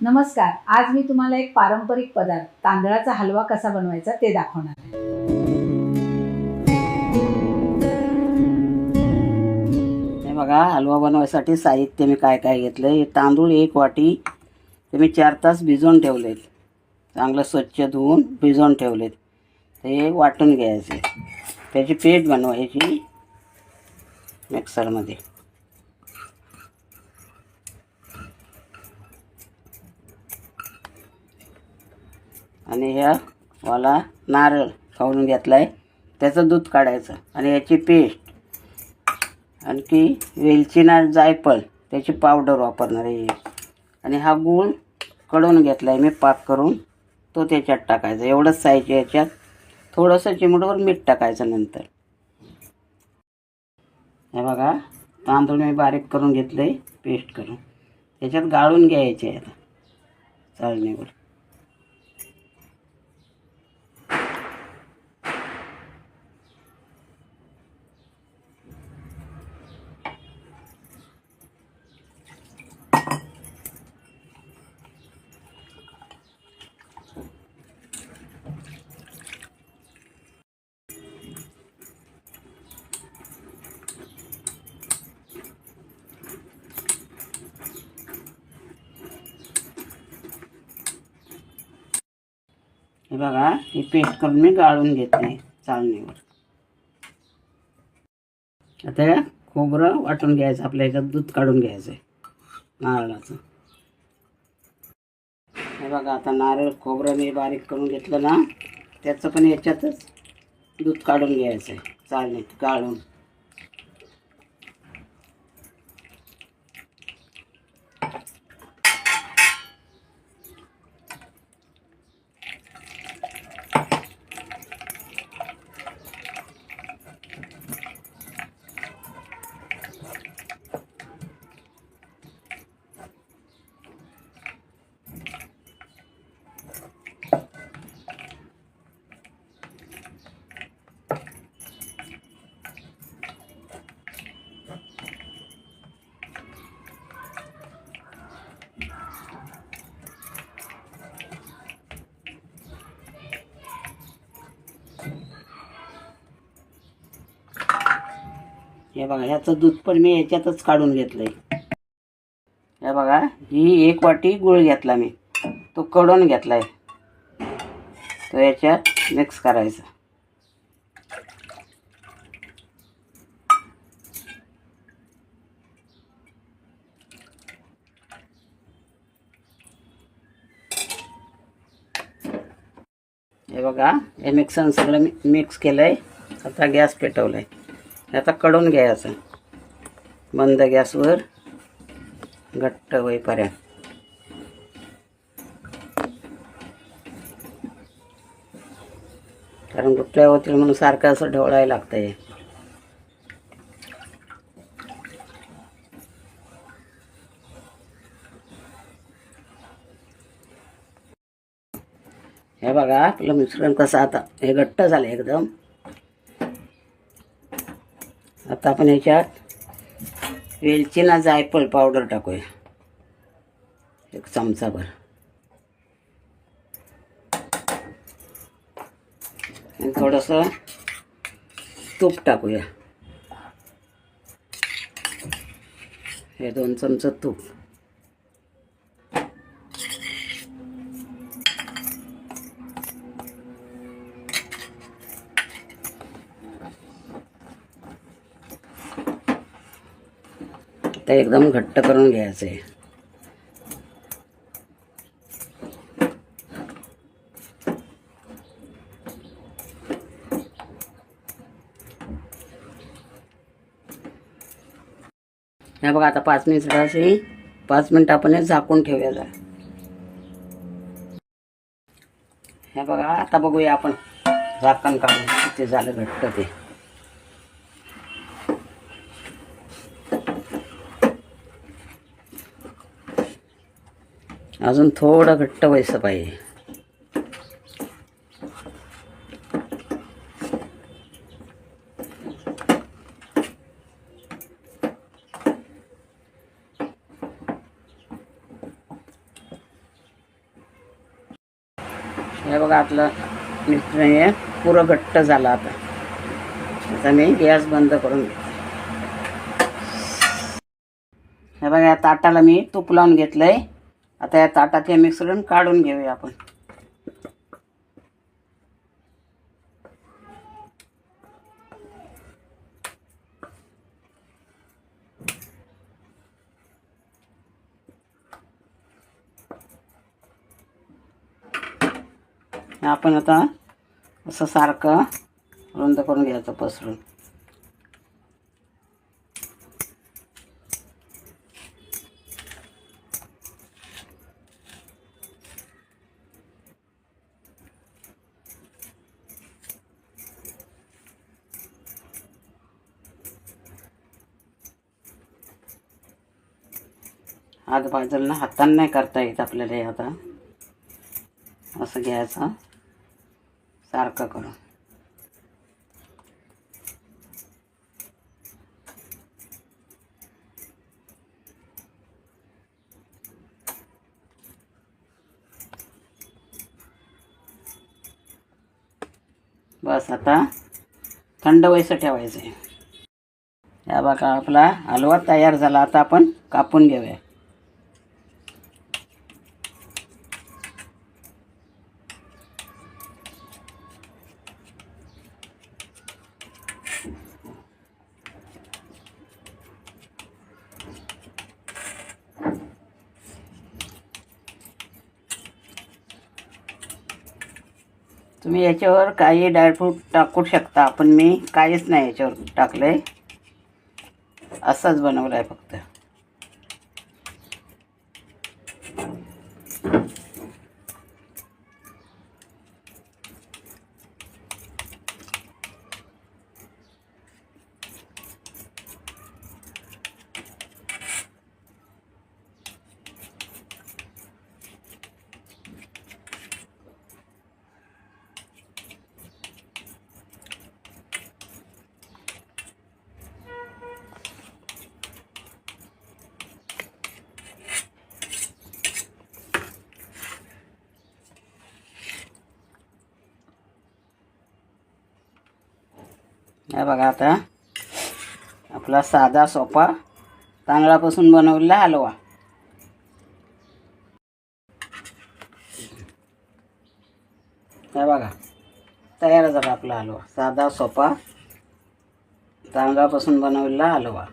नमस्कार. आज मी तुम्हाला एक पारंपरिक पदार्थ तांदळाचा हलवा कसा बनवायचा ते दाखवणार आहे. हे बघा, हलवा बनवायसाठी साहित्य मी काय काय घेतलं. हे तांदूळ 1 वाटी ते मी 4 तास भिजवून ठेवलेत. चांगलं स्वच्छ धुवून भिजवून ठेवलेत. ते वाटून घ्यायचे. त्याची पेस्ट बनवायची मिक्सरमध्ये. आणि ह्या वाला नारळ खाऊन घेतला आहे, त्याचं दूध काढायचं आणि याची पेस्ट. आणखी वेलची ना जायफळ त्याची पावडर वापरणार आहे. आणि हा गूळ कढून घेतला आहे मी पाक करून, तो त्याच्यात टाकायचा. एवढंच सायचं. याच्यात थोडंसं चिमूटभर मीठ टाकायचं. नंतर हे बघा, तांदूळ मी बारीक करून घेतलं आहे पेस्ट करून. त्याच्यात गाळून घ्यायचे आता चाळणीवर. हे बघा, ही पेस्ट करून मी गाळून घेतली चाळणीवर. आता खोबरं वाटून घ्यायचं. आपल्या ह्याच्यात दूध काढून घ्यायचं आहे नारळाचं. हे बघा, आता नारळ खोबरं मी बारीक करून घेतलं ना, त्याचं पण याच्यातच दूध काढून घ्यायचं आहे चाळणीत गाळून. हे बघा, ह्याचं दूध पण मी याच्यातच काढून घेतलंय. हे बघा, ही 1 वाटी गूळ घेतला मी, तो कढून घेतलाय. तो याच्यात मिक्स करायचा. हे बघा, हे मिक्सर सगळं मिक्स केलंय. आता गॅस पेटवलाय. आता कढून घ्यायचं मंद गॅसवर घट्ट होईपर्यंत. कारण गुठळ्या होतील म्हणून सारखं असं ढवळायला लागतंय. हे बघा, आपलं मिश्रण कसं आता हे घट्ट झालं एकदम. आता आपण ह्याच्यात वेलची ना जायफळ पावडर टाकूया 1 चमचाभर. आणि थोडंसं तूप टाकूया. हे 2 चमचे तूप. आता एकदम घट्ट करून घ्यायचं आहे. हे बघा, आता 5 मिनिट आपण हे झाकून ठेवूया. हे बघा, आता बघूया आपण झाकण काढून किती झालं घट्ट ते. अजून थोडं घट्ट व्हायचं पाहिजे. हे बघा आपलं मिश्रण हे पुरं घट्ट झालं. आता मी गॅस बंद करून घेते. हे बघा या ताटाला मी तूप लावून घेतलंय. आता या ताटात हे मिश्रण काढून घेऊया आपण. आपण आता असं सारखं रुंद करून घ्यायचं पसरून. हात बाजूला हाताने नाही करता येत आपल्याला. हे आता असं घ्यायचं सारखं करून. बस आता थंड व्हायचं ठेवायचं आहे. या बघा आपला हलवा तयार झाला. आता आपण कापून घेऊया. तुम्ही याच्यावर काही ड्रायफ्रूट टाकू शकता, पण मी काहीच नाही याच्यावर टाकलंय. असंच बनवलं आहे फक्त. हे बघा आता आपला साधा सोपा तांदळापासून बनवलेला हलवा. हे बघा तयार झाला आपला हलवा. साधा सोपा तांदळापासून बनवलेला हलवा.